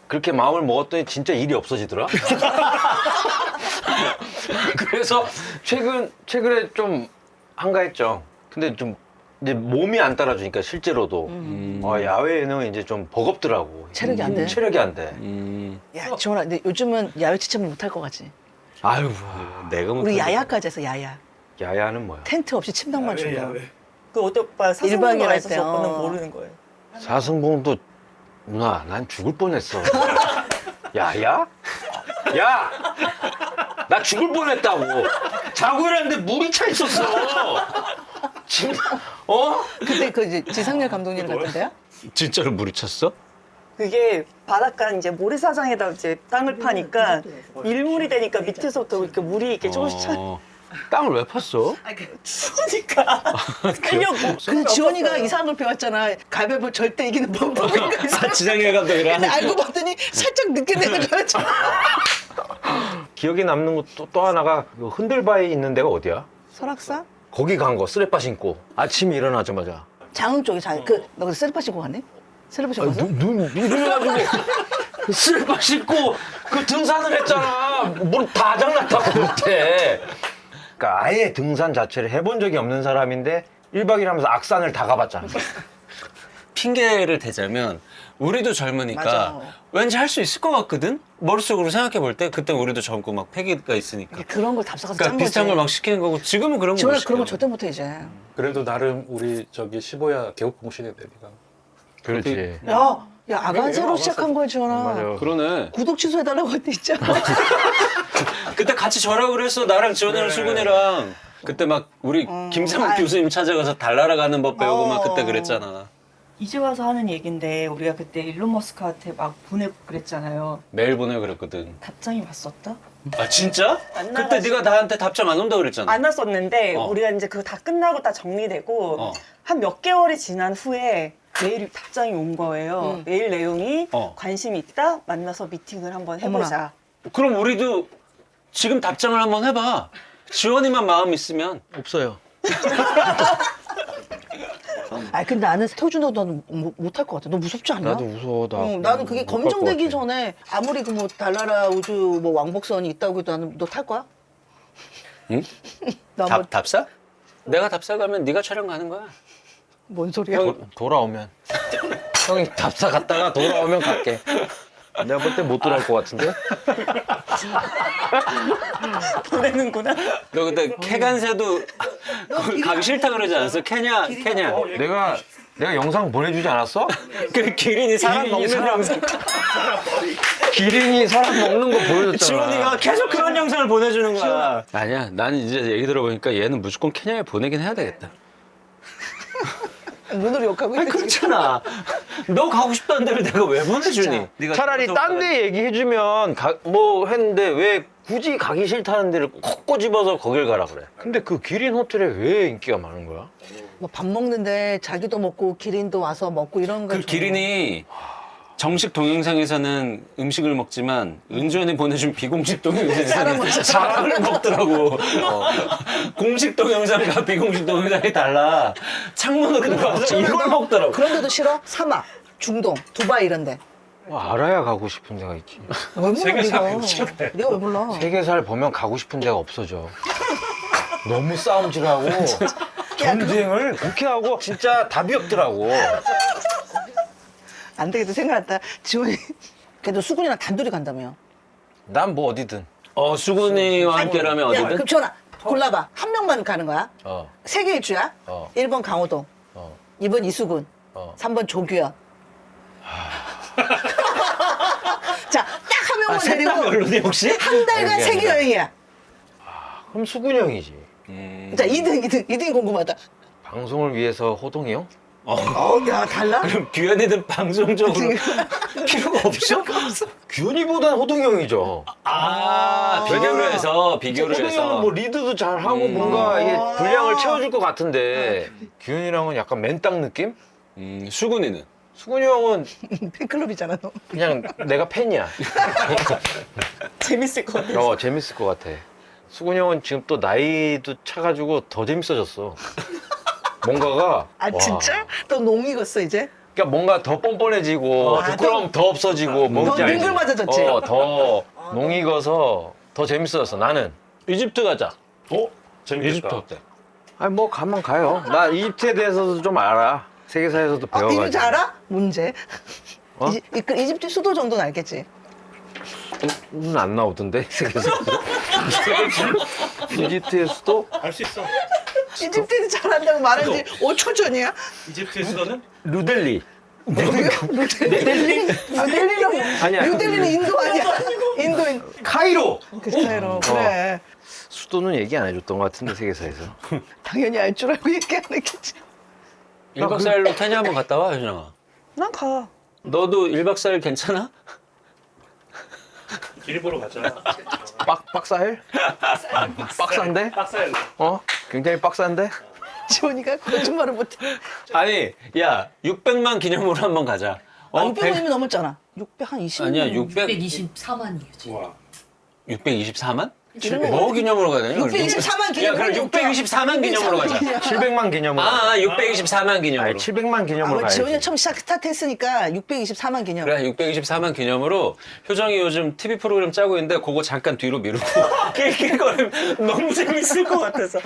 Speaker 1: 그렇게 마음을 먹었더니 진짜 일이 없어지더라. 그래서 최근에 좀 한가했죠. 근데 좀 이제 몸이 안 따라주니까 실제로도 야외 예능은 이제 좀 버겁더라고.
Speaker 3: 체력이 안 돼?
Speaker 1: 체력이 안 돼.
Speaker 3: 야 지원아, 근데 요즘은 야외 지참을 못할 것 같지?
Speaker 2: 아유 내가 못.
Speaker 3: 우리 야야까지 해서 야야.
Speaker 1: 야야는 뭐야?
Speaker 3: 텐트 없이 침낭만 주려.
Speaker 5: 그 어때 오빠
Speaker 3: 일박이라
Speaker 5: 사슴방에
Speaker 3: 할
Speaker 5: 있어서
Speaker 3: 때,
Speaker 5: 오빠는
Speaker 3: 어.
Speaker 5: 모르는 거예요.
Speaker 1: 사승봉도 누나 난 죽을 뻔했어. 야야? 야! 나 죽을 뻔했다고. 자고 일어났는데 물이 차 있었어. 지금
Speaker 3: 그때 그 이제 지상렬 감독님 같은데요?
Speaker 2: 진짜로 물이 찼어?
Speaker 5: 그게 바닷가 이제 모래사장에다 이제 땅을 파니까 밀물이 되니까 밑에서부터 이렇게 물이 이렇게 조금씩 차.
Speaker 2: 땅을 왜 팠어?
Speaker 5: 추우니까 빼려고.
Speaker 3: 그 지원이가 이상한 걸 배웠잖아. 가위바위보 절대 이기는 방법인가 이상한.
Speaker 2: 지상렬 감독이랑.
Speaker 3: 근데 알고 봤더니 살짝 늦게 되는 거였죠.
Speaker 1: 기억에 남는 것도 또 하나가 그 흔들바위 있는 데가 어디야?
Speaker 3: 설악산?
Speaker 1: 거기 간 거 쓰레빠 신고 아침에 일어나자마자
Speaker 3: 장흥 쪽에 너 셀파 신고 갔니? 셀파 신고 갔어?
Speaker 1: 눈 이래가지고 쓰레빠 신고 그 등산을 했잖아. 뭘 다 장난다고 못해. 그러니까 아예 등산 자체를 해본 적이 없는 사람인데 1박 2일 하면서 악산을 다 가봤잖아.
Speaker 2: 핑계를 대자면 우리도 젊으니까
Speaker 3: 맞아.
Speaker 2: 왠지 할 수 있을 것 같거든? 머릿속으로 생각해 볼 때 그때 우리도 젊고 막 패기가 있으니까.
Speaker 3: 그런 걸 답사가서
Speaker 2: 그러니까
Speaker 3: 짠 거지.
Speaker 2: 비슷한 걸 막 시키는 거고 지금은 그런 거
Speaker 3: 지원아
Speaker 2: 못
Speaker 3: 그런 거
Speaker 2: 시켜.
Speaker 3: 절대 못해 이제.
Speaker 4: 그래도 나름 우리 저기 15야 개국공 시대인데 니가.
Speaker 1: 그렇지.
Speaker 3: 야 아간새로 시작한 거야 지원아.
Speaker 1: 맞아.
Speaker 2: 그러네.
Speaker 3: 구독 취소해달라고 할때 있잖아.
Speaker 2: 그때 같이 저라고 그랬어. 나랑 지원이랑 수근이랑. 그때 막 우리 김상욱
Speaker 3: 아이.
Speaker 2: 교수님 찾아가서 달나라 가는 법 배우고 막 그때 그랬잖아.
Speaker 5: 이제 와서 하는 얘긴데 우리가 그때 일론 머스크한테 막 보내고 그랬잖아요.
Speaker 2: 메일 보내고 그랬거든.
Speaker 5: 답장이 왔었다?
Speaker 2: 아 진짜?
Speaker 5: 안
Speaker 2: 그때
Speaker 5: 나가지.
Speaker 2: 네가 나한테 답장 안 온다 그랬잖아.
Speaker 5: 안 왔었는데
Speaker 2: 어.
Speaker 5: 우리가 이제 그거 다 끝나고 다 정리되고
Speaker 2: 어.
Speaker 5: 한 몇 개월이 지난 후에 메일이 답장이 온 거예요. 메일 내용이
Speaker 2: 어.
Speaker 5: 관심이 있다. 만나서 미팅을 한번 해보자.
Speaker 2: 그럼 우리도 지금 답장을 한번 해봐. 지원이만 마음 있으면.
Speaker 1: 없어요.
Speaker 3: 아 근데 나는 태워준다고 너는 못할 것 같아. 너 무섭지 않냐?
Speaker 1: 나도 무서워.
Speaker 3: 나는 그게
Speaker 1: 못갈것
Speaker 3: 검증되기
Speaker 1: 같아.
Speaker 3: 전에 아무리 그 뭐 달나라 우주 뭐 왕복선이 있다고 해도 나는 너 탈 거야?
Speaker 2: 응?
Speaker 3: 나 뭐,
Speaker 2: 답사? 내가 답사 가면 네가 촬영 가는 거야.
Speaker 3: 뭔 소리야?
Speaker 1: 돌아오면 형이 답사 갔다가 돌아오면 갈게. 내가 볼 때 못 돌아올 것 같은데?
Speaker 5: 보내는구나.
Speaker 2: 너 그때 캐간새도 가기 싫다 그러지 않았어? 케냐.
Speaker 1: 내가 영상 보내주지 않았어?
Speaker 2: 그 기린이 사람
Speaker 1: 기린이
Speaker 2: 먹는
Speaker 1: 사람-
Speaker 2: 영상.
Speaker 1: 기린이 사람 먹는 거 보여줬잖아.
Speaker 2: 지원이가 계속 그런 영상을 보내주는 거야. 아니야. 나는 이제 얘기 들어보니까 얘는 무조건 케냐에 보내긴 해야 되겠다.
Speaker 3: 눈으로 욕하고
Speaker 2: 아니
Speaker 3: 있지.
Speaker 2: 그렇잖아. 너 가고 싶다는 데를 내가 왜 보내주니? 네가
Speaker 1: 차라리 딴 데 얘기해주면 뭐 했는데 왜 굳이 가기 싫다는 데를 콕 꼬집어서 거길 가라 그래. 근데 그 기린 호텔에 왜 인기가 많은 거야?
Speaker 3: 뭐 밥 먹는데 자기도 먹고 기린도 와서 먹고 이런 거.
Speaker 2: 그 기린이 정식 동영상에서는 음식을 먹지만 은주연이 보내준 비공식 동영상에서는 사람을 먹더라고. 공식 동영상과 비공식 동영상이 달라. 창문으로 들어가서 이걸 먹더라고.
Speaker 3: 그런데도 싫어? 사막, 중동, 두바이 이런데.
Speaker 1: 뭐 알아야 가고 싶은 데가 있지.
Speaker 3: 왜 몰라 네가? 네가 왜 몰라?
Speaker 1: 세계사를 보면 가고 싶은 데가 없어져. 너무 싸움질하고 전쟁을 그렇게 하고 진짜 답이 없더라고.
Speaker 3: 안 되겠다 생각났다. 지원이 그래도 수근이랑 단둘이 간다며.
Speaker 1: 난 뭐 어디든.
Speaker 2: 수근이와 함께라면
Speaker 3: 야,
Speaker 2: 어디든?
Speaker 3: 그럼 지원아 골라봐. 한 명만 가는 거야.
Speaker 1: 어.
Speaker 3: 세계 일주야.
Speaker 1: 어.
Speaker 3: 1번 강호동,
Speaker 1: 어.
Speaker 3: 2번 이수근,
Speaker 1: 어.
Speaker 3: 3번 조규현. 자, 딱 한 명만
Speaker 2: 셋다
Speaker 3: 데리고
Speaker 2: 별로니 혹시?
Speaker 3: 한 달간
Speaker 1: 그게
Speaker 3: 세계
Speaker 1: 아니라.
Speaker 3: 여행이야.
Speaker 1: 그럼 수근이 형이지.
Speaker 3: 자, 2등이 궁금하다.
Speaker 1: 방송을 위해서 호동이 형?
Speaker 3: 야, 달라?
Speaker 2: 그럼 규현이는 방송적으로 필요가 없어?
Speaker 1: 규현이보단 호동이 형이죠.
Speaker 2: 비교를 해서 비교를
Speaker 1: 호동이 형은
Speaker 2: 해서.
Speaker 1: 뭐 리드도 잘하고 뭔가 이게 분량을 채워줄 것 같은데 규현이랑은 약간 맨땅 느낌?
Speaker 2: 수근이는?
Speaker 1: 수근이 형은
Speaker 3: 팬클럽이잖아, 너.
Speaker 1: 그냥 내가 팬이야.
Speaker 5: 재밌을 것 같아.
Speaker 1: 재밌을 것 같아. 수근이 형은 지금 또 나이도 차가지고 더 재밌어졌어. 뭔가가
Speaker 3: 아,
Speaker 1: 와.
Speaker 3: 진짜? 너 농 익었어, 이제?
Speaker 1: 그러니까 뭔가 더 뻔뻔해지고 부끄러움 더 없어지고 뭔지
Speaker 3: 더
Speaker 1: 알지?
Speaker 3: 능글맞아졌지?
Speaker 1: 더 농익어서 더 재밌어졌어. 나는
Speaker 2: 이집트 가자.
Speaker 4: 재밌겠다.
Speaker 2: 이집트 어때?
Speaker 1: 아니 뭐 가면 가요. 나 이집트에 대해서도 좀 알아. 세계사에서도 배워가지고.
Speaker 3: 이집트 알아? 문제.
Speaker 1: 어?
Speaker 3: 이집트 수도 정도는 알겠지?
Speaker 1: 안 나오던데 세계사. 이집트의 수도
Speaker 4: 알 수 있어.
Speaker 3: 이집트는 잘한다고 말한 지 5초 전이야?
Speaker 4: 이집트의 수도는?
Speaker 1: 루델리.
Speaker 3: 뉴델리는
Speaker 1: 아니야.
Speaker 3: 뉴델리는 인도 아니야? 인도인.
Speaker 1: 카이로.
Speaker 3: 그 스타일로 그래.
Speaker 1: 수도는 얘기 안 해줬던 것 같은데 세계사에서.
Speaker 3: 당연히 알 줄 알고 얘기 안 했겠지.
Speaker 2: 1박 4일로 케냐 한번 갔다 와, 효정아.
Speaker 5: 난 가.
Speaker 2: 너도 1박 4일 괜찮아?
Speaker 4: 일부러 가자.
Speaker 1: 빡사일? 빡싼데?
Speaker 4: 빡사일.
Speaker 1: 굉장히 빡싼데?
Speaker 3: 지원이가 거짓말을 못해.
Speaker 2: 아니, 야, 600만 기념으로 한번 가자.
Speaker 3: 600원이면 넘었잖아. 600 한 20만.
Speaker 2: 아니야, 600,
Speaker 6: 124만이에요.
Speaker 4: 와.
Speaker 2: 624만?
Speaker 3: 이러면
Speaker 2: 뭐 기념으로 가야 되냐?
Speaker 3: 624만 기념으로.
Speaker 2: 야, 그럼 624만 기념으로 가자.
Speaker 1: 700만 기념으로.
Speaker 2: 624만 기념으로.
Speaker 1: 아니, 700만 기념으로 가야지.
Speaker 3: 지원이가 처음 스타트했으니까 624만 기념.
Speaker 2: 그래, 624만 기념으로 효정이 요즘 TV 프로그램 짜고 있는데 그거 잠깐 뒤로 미루고 낄낄거리면 너무 재밌을 것 같아서.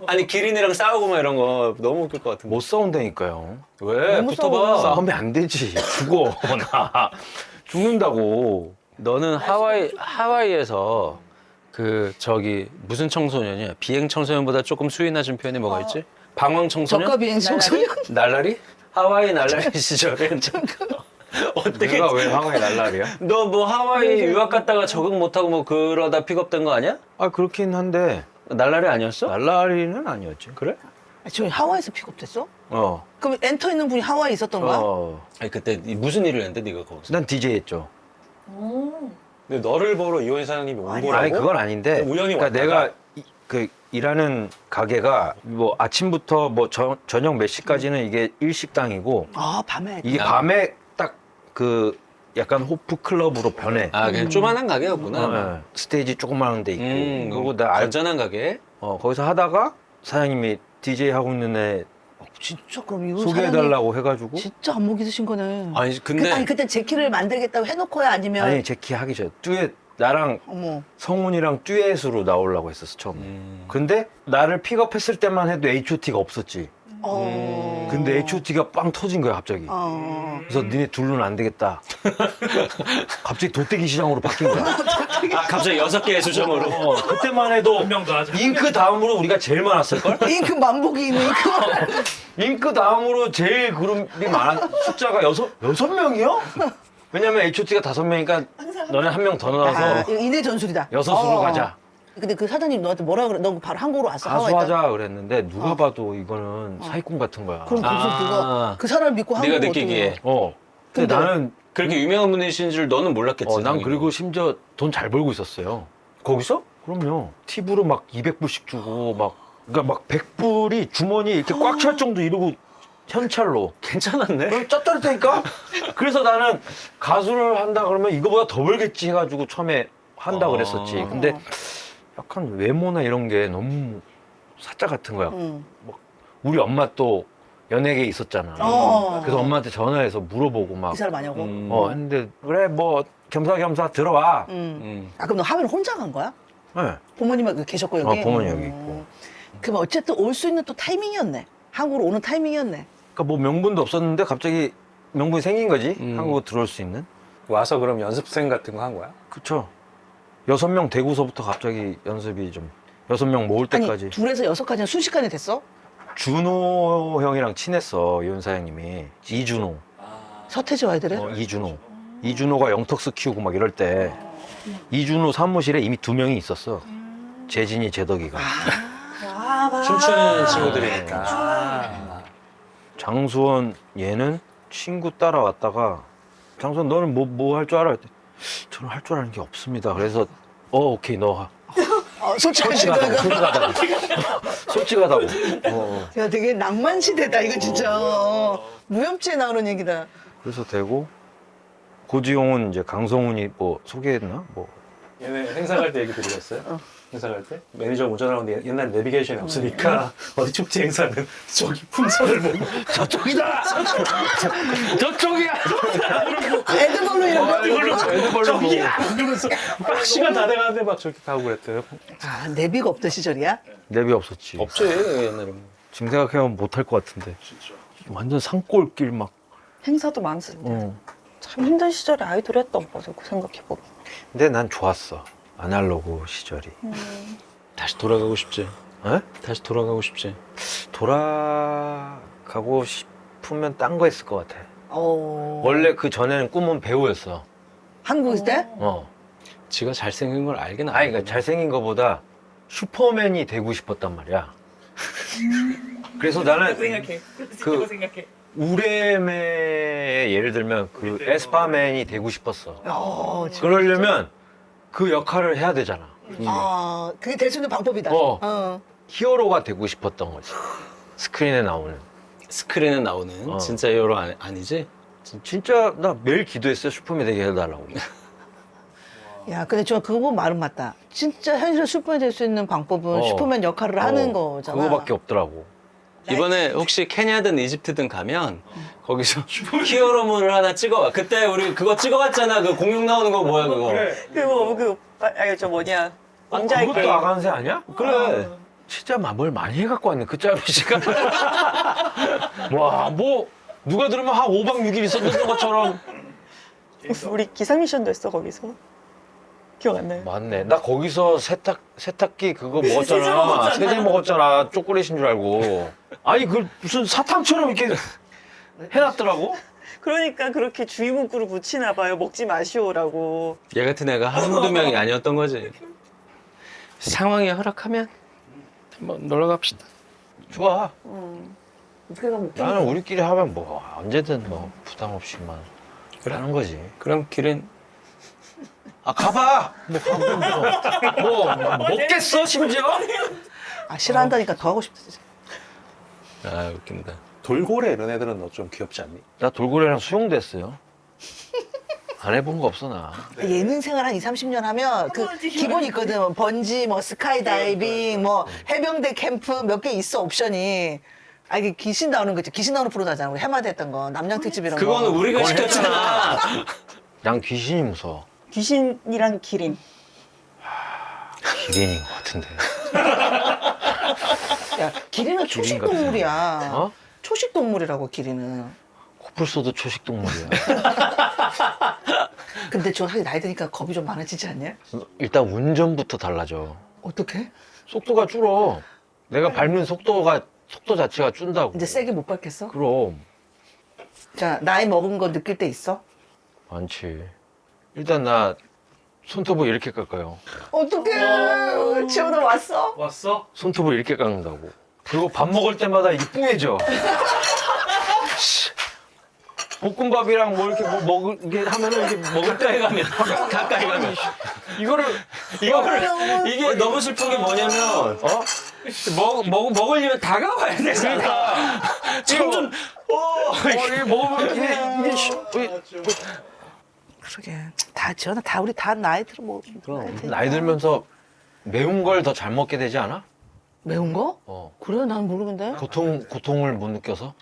Speaker 2: 아니, 기린이랑 싸우고 막 이런 거 너무 웃길 것 같은데.
Speaker 1: 못 싸운다니까요.
Speaker 2: 왜?
Speaker 3: 너무
Speaker 2: 붙어봐.
Speaker 1: 싸우면 안 되지. 죽어. 나. 죽는다고.
Speaker 2: 너는 하와이에서 무슨 청소년이야? 비행 청소년보다 조금 수위 낮은 표현이 뭐가 있지? 방황 청소년?
Speaker 3: 저가 비행 청소년.
Speaker 2: 날라리? 하와이 날라리 시절에 어떻게?
Speaker 1: 내가 왜 하와이 날라리야?
Speaker 2: 너 뭐 하와이 유학 갔다가 적응 못하고 뭐 그러다 픽업된 거 아니야?
Speaker 1: 아, 그렇긴 한데
Speaker 2: 날라리 아니었어?
Speaker 1: 날라리는 아니었지.
Speaker 2: 그래?
Speaker 3: 저 하와이에서 픽업됐어?
Speaker 1: 어.
Speaker 3: 그럼 엔터 있는 분이 하와이에 있었던 거야?
Speaker 2: 아니 그때 무슨 일을 했는데 네가 거기서?
Speaker 1: 난 DJ 했죠.
Speaker 4: 근데 너를 보러 이호인 사장님이 온 거라고?
Speaker 1: 아니 그건 아닌데.
Speaker 4: 우연히
Speaker 1: 그러니까
Speaker 4: 왔다가?
Speaker 1: 내가 그 일하는 가게가 뭐 아침부터 뭐 저녁 몇 시까지는 이게 일식당이고
Speaker 3: 아, 밤에.
Speaker 1: 이게 밤에 딱 그 약간 호프 클럽으로 변해.
Speaker 2: 아 그냥 조만한 가게였구나.
Speaker 1: 어, 예. 스테이지 조그마한 데 있고. 그리고 나
Speaker 2: 안전한 가게.
Speaker 1: 거기서 하다가 사장님이 DJ 하고 있는 애
Speaker 3: 진짜 그럼 이거
Speaker 1: 소개해달라고 해가지고.
Speaker 3: 사장님 진짜 안목이 드신 거네.
Speaker 2: 아니 근데
Speaker 3: 아니 그때 제키를 만들겠다고 해놓고야 아니면
Speaker 1: 아니 제키 하기 전에 듀엣 나랑
Speaker 3: 어머.
Speaker 1: 성훈이랑 듀엣으로 나오려고 했었어 처음에. 근데 나를 픽업했을 때만 해도 H.O.T가 없었지. 근데 H.O.T가 빵 터진 거야 갑자기. 그래서 니네 둘로는 안 되겠다. 갑자기 돗대기 시장으로 바뀐 거야.
Speaker 2: 아 갑자기 6개의 수정으로.
Speaker 1: 그때만 해도 잉크 다음으로 우리가 제일 많았을걸?
Speaker 3: 잉크 만복이 있는 잉크.
Speaker 1: 잉크 다음으로 제일 그룹이 많은 숫자가 여섯 명이요? 왜냐면 H.O.T가 5명이니까 너네 한 명 더
Speaker 3: 아,
Speaker 1: 넣어서
Speaker 3: 이거 인의 전술이다.
Speaker 1: 6으로 가자.
Speaker 3: 근데 그 사장님 너한테 뭐라 그래? 너 바로 한국으로 왔어?
Speaker 1: 가수하자 그랬는데 누가 봐도 이거는 사기꾼 같은 거야.
Speaker 3: 그럼 거기서
Speaker 2: 아.
Speaker 3: 누가 그 사람을 믿고
Speaker 2: 내가
Speaker 3: 한국으로
Speaker 2: 느끼기에.
Speaker 1: 근데
Speaker 3: 근데-
Speaker 1: 나는
Speaker 2: 그렇게 유명한 분이신 줄 너는 몰랐겠지.
Speaker 1: 난
Speaker 2: 당연히.
Speaker 1: 그리고 심지어 돈 잘 벌고 있었어요.
Speaker 2: 거기서?
Speaker 1: 그럼요. 팁으로 막 200불씩 주고 막 그러니까 막 100불이 주머니 이렇게 꽉 찰 정도 이러고 현찰로.
Speaker 2: 괜찮았네.
Speaker 1: 그럼 짭짤했다니까? 그래서 나는 가수를 한다 그러면 이거보다 더 벌겠지 해가지고 처음에 한다 그랬었지. 근데 약간 외모나 이런 게 너무 사짜 같은 거야.
Speaker 3: 응.
Speaker 1: 우리 엄마 또 연예계에 있었잖아. 그래서 엄마한테 전화해서 물어보고 막.
Speaker 3: 이사를 많이 하고.
Speaker 1: 했는데 그래 뭐 겸사겸사 들어와.
Speaker 3: 아 그럼 너 하면 혼자 간 거야?
Speaker 1: 네.
Speaker 3: 부모님이 계셨고 여기?
Speaker 1: 부모님 여기 있고.
Speaker 3: 그럼 어쨌든 올 수 있는 또 타이밍이었네. 한국으로 오는 타이밍이었네.
Speaker 1: 그러니까 뭐 명분도 없었는데 갑자기 명분이 생긴 거지. 한국으로 들어올 수 있는.
Speaker 4: 와서 그럼 연습생 같은 거 한 거야?
Speaker 1: 그쵸. 6명 되고서부터 갑자기 연습이 좀 6명 모을 때까지.
Speaker 3: 아니 둘에서 6까지는 순식간에 됐어?
Speaker 1: 준호 형이랑 친했어 이혼 사장님이. 이준호.
Speaker 3: 서태지와 아이들은?
Speaker 1: 이준호. 이준호가 영턱스 키우고 막 이럴 때 이준호 사무실에 이미 2명이 있었어. 재진이, 재덕이가.
Speaker 2: 춤추는 친구들이니까.
Speaker 1: 장수원 얘는 친구 따라왔다가 장수원 너는 뭐 할 줄 알아? 그랬더니 저는 할 줄 아는 게 없습니다. 그래서 오케이 너
Speaker 3: 솔직하다고.
Speaker 1: 솔직하다고. 솔직하다고.
Speaker 3: 야 되게 낭만 시대다 이거 진짜. 무협지에 나오는 얘기다.
Speaker 1: 그래서 되고 고지용은 이제 강성훈이 뭐 소개했나? 뭐
Speaker 4: 얘네 행사 갈 때 얘기 들으셨어요? 행사 갈 때? 매니저 운전하는데 옛날 내비게이션이 없으니까 어디 축제 행사는 저기 풍선을 보고
Speaker 1: 저쪽이다. 저쪽이야.
Speaker 3: 에드벌로 이런 거.
Speaker 1: 애들벌로 뭐.
Speaker 4: 그러면서 막 시간 다 돼가는데 막 저렇게 가고 그랬대요.
Speaker 3: 아 내비가 없던 시절이야?
Speaker 1: 내비 없었지.
Speaker 2: 없지 옛날에.
Speaker 1: 지금 생각해보면 못할 것 같은데. 완전 산골길 막.
Speaker 5: 행사도 많았을 때. 참 힘든 시절에 아이돌 했던 거죠. 생각해보면.
Speaker 1: 근데 난 좋았어. 아날로그 시절이.
Speaker 2: 다시 돌아가고 싶지.
Speaker 1: 에?
Speaker 2: 다시 돌아가고 싶지.
Speaker 1: 돌아가고 싶으면 딴 거 했을 것 같아.
Speaker 3: 어.
Speaker 1: 원래 그 전에는 꿈은 배우였어.
Speaker 3: 한국 있을 때?
Speaker 2: 지가 잘생긴 걸 알긴
Speaker 1: 아니, 그러니까 잘생긴 거보다 슈퍼맨이 되고 싶었단 말이야. 그래서 나는 그 우레메의 예를 들면 그 에스파맨이 되고 싶었어. 그러려면 그 역할을 해야 되잖아.
Speaker 3: 아 그게 될 수 있는 방법이다.
Speaker 1: 히어로가 되고 싶었던 거지. 스크린에 나오는.
Speaker 2: 스크린에 나오는 진짜 히어로 아니지?
Speaker 1: 진짜 나 매일 기도했어요. 슈퍼맨 되게 해달라고.
Speaker 3: 야 근데 저 그거 말은 맞다. 진짜 현실 슈퍼맨 될 수 있는 방법은 슈퍼맨 역할을 하는 거잖아.
Speaker 1: 그거밖에 없더라고.
Speaker 2: 이번에 혹시 케냐든 이집트든 가면 거기서 히어로물을 하나 찍어와. 그때 우리 그거 찍어왔잖아. 그 공룡 나오는 거 뭐야 그거.
Speaker 5: 저 뭐냐. 왕자의
Speaker 1: 그것도
Speaker 5: 게임.
Speaker 1: 아간세 아니야?
Speaker 2: 그래.
Speaker 1: 진짜 뭘 많이 해갖고 왔네 그 짧은 시간. 와 뭐 누가 들으면 한 5박 6일 있었던 것처럼.
Speaker 5: 우리 기상 미션도 했어 거기서. 기억 안 나요?
Speaker 1: 맞네. 나 거기서 세탁기 그거 먹었잖아. 세제 먹었잖아. 초콜릿인 줄 알고. 아니 그 무슨 사탕처럼 이렇게 해놨더라고.
Speaker 5: 그러니까 그렇게 주의 문구를 붙이나 봐요. 먹지 마시오라고.
Speaker 2: 얘 같은 애가 한두 명이 아니었던 거지. 상황이 허락하면 한번 놀러 갑시다.
Speaker 1: 좋아.
Speaker 3: 그래가 뭐
Speaker 1: 나는 우리끼리 하면 뭐 언제든 뭐 부담 없이만 하는 거지.
Speaker 2: 그럼 길은
Speaker 1: 아 가봐. 뭐 먹겠어 심지어?
Speaker 3: 아 싫어한다니까 더 하고 싶지.
Speaker 2: 아 웃긴다.
Speaker 4: 돌고래 이런 애들은 너 좀 귀엽지 않니?
Speaker 1: 나 돌고래랑 수영됐어요. 안 해본 거 없어 나.
Speaker 3: 예능 생활 한 2, 30년 하면 그 기본이 있거든. 번지, 뭐 스카이다이빙, 뭐 해병대 캠프 몇 개 있어 옵션이. 아 이게 귀신 나오는 거 있지. 귀신 나오는 프로도 하잖아. 우리 해마다 했던 거. 남양 특집 이런 거.
Speaker 2: 그거는 우리가 시켰잖아.
Speaker 1: 난 귀신이 무서워.
Speaker 5: 귀신이랑 기린.
Speaker 1: 기린인 것 같은데.
Speaker 3: 야, 기린은 초식
Speaker 1: 같은
Speaker 3: 동물이야.
Speaker 1: 어?
Speaker 3: 초식 동물이라고 기린은.
Speaker 1: 코뿔소도 초식 동물이야.
Speaker 3: 근데 저 사실 나이 드니까 겁이 좀 많아지지 않냐?
Speaker 1: 일단 운전부터 달라져.
Speaker 3: 어떻게?
Speaker 1: 속도가 줄어. 내가 밟는 속도 자체가 준다고.
Speaker 3: 이제 세게 못 밟겠어?
Speaker 1: 그럼
Speaker 3: 자, 나이 먹은 거 느낄 때 있어?
Speaker 1: 많지. 일단 나 손톱을 이렇게 깎아요.
Speaker 3: 어떡해. 지원아 왔어?
Speaker 4: 왔어?
Speaker 1: 손톱을 이렇게 깎는다고. 그리고 밥 먹을 때마다 이게 뿌얘져. 볶음밥이랑 뭐 이렇게 뭐 먹게 하면은 이게 먹을 때 가면
Speaker 2: 가까이 가면
Speaker 1: 이거를
Speaker 2: 이게 너무 슬픈 게 뭐냐면 먹으려면 다가와야 되니까 점점
Speaker 1: 이게 먹으면
Speaker 3: 그러게. 다 지원아 다 우리 다 나이 들어 뭐.
Speaker 1: 나이 들면서 매운 걸 더 잘 먹게 되지 않아?
Speaker 3: 매운 거? 그래 난 모르는데.
Speaker 1: 고통을 못 느껴서?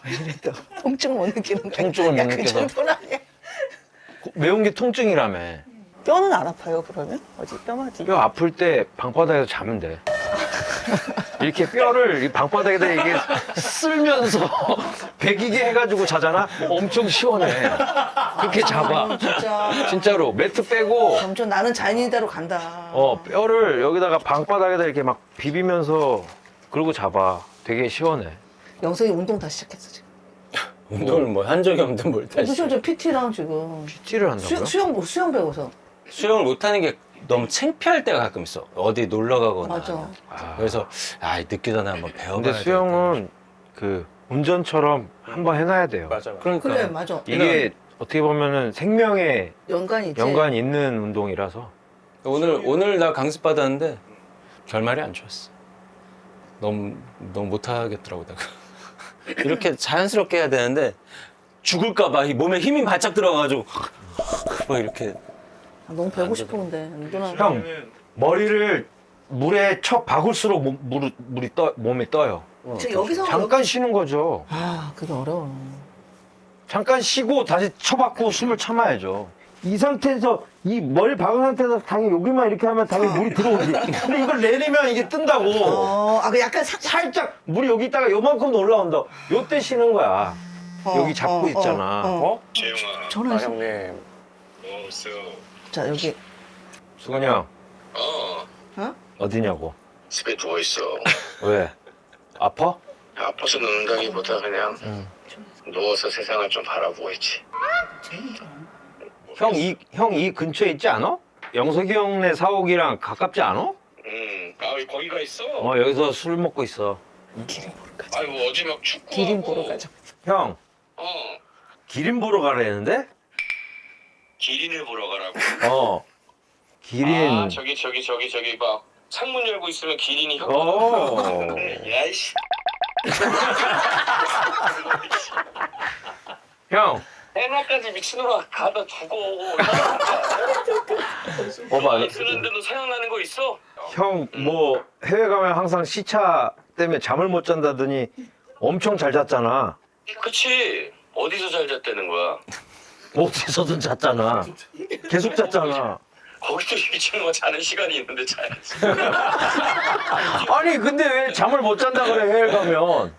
Speaker 3: 왜 이래 또. 통증 못 느끼는 거야.
Speaker 1: 통증을 못
Speaker 3: 야,
Speaker 1: 느껴서.
Speaker 3: 그 정도는 아니야.
Speaker 1: 매운 게 통증이라며.
Speaker 5: 뼈는 안 아파요 그러면? 어디 뼈마디?
Speaker 1: 뼈 아플 때 방바닥에서 자면 돼. 이렇게 뼈를 이 방바닥에다 이게 쓸면서 배기게 해가지고 자잖아? 엄청 시원해. 그렇게 잡아.
Speaker 3: 진짜.
Speaker 1: 진짜로 매트 빼고
Speaker 3: 점점 나는 자연인대로 간다.
Speaker 1: 뼈를 여기다가 방바닥에다 이렇게 막 비비면서 그러고 잡아. 되게 시원해.
Speaker 3: 영석이 운동 다시 시작했어 지금.
Speaker 2: 운동을 뭐 한 적이 없는데 뭘 다시
Speaker 3: 무슨 저 PT랑 지금
Speaker 1: PT를 한다고요?
Speaker 3: 수영 배워서.
Speaker 2: 수영을 못하는 게 너무 창피할 때가 가끔 있어. 어디 놀러 가거나.
Speaker 3: 맞아.
Speaker 2: 그래서 늦기 전에 한번 배워봐야
Speaker 1: 근데 수영은 그 운전처럼 한번 해놔야 돼요.
Speaker 4: 맞아.
Speaker 2: 그러니까
Speaker 3: 그래 맞아.
Speaker 1: 이게 어떻게 보면은 생명에
Speaker 3: 연관이 있지.
Speaker 1: 연관이 있는 운동이라서.
Speaker 2: 오늘 나 강습 받았는데 결말이 안 좋았어. 너무 못하겠더라고 내가. 이렇게 자연스럽게 해야 되는데 죽을까봐 이 몸에 힘이 바짝 들어가가지고 뭐 이렇게.
Speaker 3: 아, 너무 배우고 싶은데 운동하는.
Speaker 1: 형 머리를 물에 쳐 박을수록 몸이 떠요.
Speaker 3: 지금 여기서
Speaker 1: 잠깐 쉬는 거죠.
Speaker 3: 아 그게 어려워.
Speaker 1: 잠깐 쉬고 다시 쳐박고 숨을 참아야죠. 이 상태에서 이 머리 박은 상태에서 당연히 여기만 이렇게 하면 당연히 물이 들어오지. 근데 이걸 내리면 이게 뜬다고.
Speaker 3: 그 약간
Speaker 1: 살짝 물이 여기 있다가 요만큼 올라온다. 요때 쉬는 거야. 여기 잡고 있잖아.
Speaker 6: 재영아,
Speaker 3: 전화해서.
Speaker 4: 형님.
Speaker 6: 없어.
Speaker 3: 자 여기.
Speaker 1: 수건이 형
Speaker 6: 어,
Speaker 1: 어디냐고.
Speaker 6: 집에 누워 있어.
Speaker 1: 왜? 아파?
Speaker 6: 아파서 눕는다기보다 그냥 누워서 세상을 좀 바라보고 있지.
Speaker 1: 형 이 근처에 있지 않아? 영석이 형네 사옥이랑 가깝지 않아?
Speaker 6: 거기가 있어.
Speaker 1: 여기서 술 먹고 있어.
Speaker 6: 아이고 어제 막 축구.
Speaker 3: 기린 보러 가자.
Speaker 1: 형
Speaker 6: 어,
Speaker 1: 기린 보러 가라는데?
Speaker 6: 기린을 보러 가라고.
Speaker 1: 기린.
Speaker 6: 아, 저기 막 창문 열고 있으면 기린이 혀. 야이씨.
Speaker 1: 형.
Speaker 6: 해나까지 미친놈아 가다 죽어.
Speaker 1: 봐봐.
Speaker 6: 쓰는데도 생각나는 거 있어?
Speaker 1: 형 뭐 해외 가면 항상 시차 때문에 잠을 못 잔다더니 엄청 잘 잤잖아.
Speaker 6: 그치. 어디서 잘 잤다는 거야?
Speaker 1: 어디서든 잤잖아. 계속 잤잖아.
Speaker 6: 거기도 미친놈아 자는 시간이 있는데 자야지.
Speaker 1: 아니 근데 왜 잠을 못 잔다 그래 해외 가면.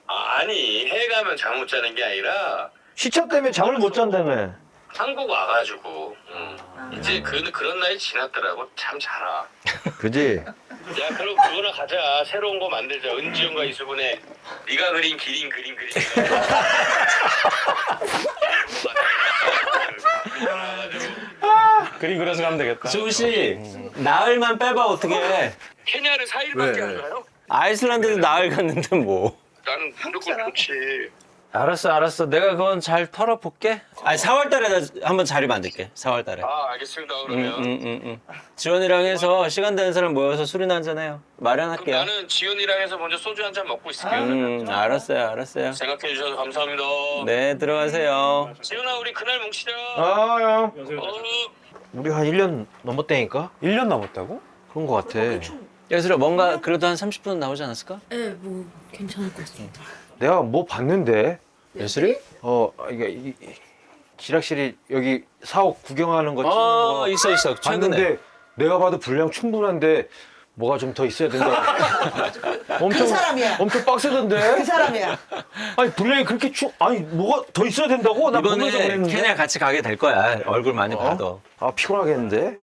Speaker 6: 아니 해외 가면 잠 못 자는 게 아니라
Speaker 1: 시차 때문에 잠을 못 잔다며.
Speaker 6: 한국 와가지고 이제 그런 나이 지났더라고. 참 자라.
Speaker 1: 그지?
Speaker 6: 야 그럼 그거나 가자. 새로운 거 만들자. 은지영과 이수근의 네가 그린 기린 그림.
Speaker 4: 그림 그려서 가면 되겠다.
Speaker 2: 수우 씨 나흘만 빼봐 어떻게 해?
Speaker 6: 케냐를 4일밖에 안 가요?
Speaker 2: 아이슬란드도 나흘 갔는데 뭐.
Speaker 6: 나는 무조건 좋지.
Speaker 2: 알았어. 내가 그건 잘 털어볼게. 아니 4월달에 나 한번 자리 만들게. 4월달에.
Speaker 6: 아 알겠습니다. 그러면
Speaker 2: 지원이랑 해서 시간 되는 사람 모여서 술이나 한잔 해요.
Speaker 6: 그럼
Speaker 2: 마련할게요.
Speaker 6: 나는 지연이랑 해서 먼저 소주 한 잔 먹고 있을게요.
Speaker 2: 알았어요.
Speaker 6: 생각해 주셔서 감사합니다.
Speaker 2: 네, 들어가세요.
Speaker 6: 지연아 우리 그날 뭉치자.
Speaker 1: 아, 형.
Speaker 6: 어.
Speaker 1: 우리 한 1년 넘었다니까?
Speaker 2: 1년 남았다고?
Speaker 1: 그런 거 같아.
Speaker 2: 예슬아, 뭔가 그래도 한 30분 나오지 않았을까?
Speaker 7: 네, 뭐 괜찮을 것 같습니다.
Speaker 1: 내가 뭐 봤는데?
Speaker 2: 예슬이?
Speaker 1: 이게 지락실이 여기 사옥 구경하는 거 찍는 거
Speaker 2: 있어. 최근에.
Speaker 1: 봤는데 내가 봐도 분량 충분한데 뭐가 좀 더 있어야 된다.
Speaker 3: 그 사람이야.
Speaker 1: 엄청 빡세던데?
Speaker 3: 그 사람이야.
Speaker 1: 아니 분량이 그렇게 아니 뭐가 더 있어야 된다고? 나 보면서
Speaker 2: 이번에
Speaker 1: 그랬는데.
Speaker 2: 케냐 같이 가게 될 거야. 얼굴 많이 봐도.
Speaker 1: 아 피곤하겠는데?